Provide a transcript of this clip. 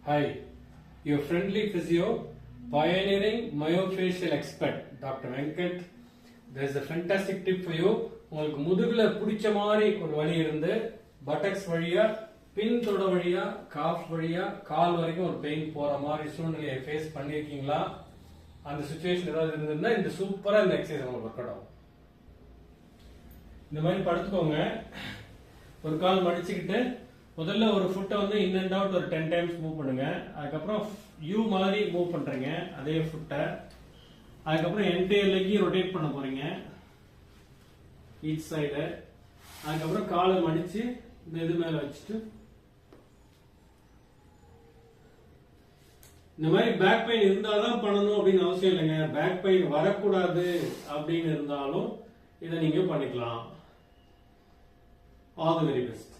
Hi, your friendly physio, pioneering myofascial expert, Dr. Venkat. There is a fantastic tip for you. உங்களுக்கு முதுகுல பிடிச்ச மாதிரி ஒரு வலி இருந்து பட்டக்ஸ் வழியா பின் தொட வழியா காஃப் வழியா கால் வரைக்கும் ஒரு பெயின் போற மாதிரி சூழ்நிலையை ஃபேஸ் பண்ணிருக்கீங்களா? அந்த சிச்சுவேஷன் ஏதாவது இருந்ததுன்னா இந்த சூப்பரா இந்த எக்ஸசைஸ் உங்களுக்கு ஒர்க் அவுட் ஆகும். இந்த மாதிரி படுத்துக்கோங்க. ஒரு கால் மடிச்சுக்கிட்டு முதல்ல ஒரு ஃபுட்டை வந்து இன் அண்ட் அவுட் ஒரு 10 டைம்ஸ் மூவ் பண்ணுங்க. அதுக்கப்புறம் யூ மாதிரி மூவ் பண்றீங்க அதே ஃபுட்டை. அதுக்கப்புறம் என்டையர் லெக்கையும் ரொட்டேட் பண்ண போறீங்க ஈச் சைடு. அதுக்கப்புறம் காலை மடிச்சு இந்த இது மேல வச்சுட்டு இந்த மாதிரி பேக் பெயின் இருந்தாதான் பண்ணணும் அப்படின்னு அவசியம் இல்லைங்க. பேக் பெயின் வரக்கூடாது அப்படின்னு இருந்தாலும் இதை நீங்க பண்ணிக்கலாம். All the very best.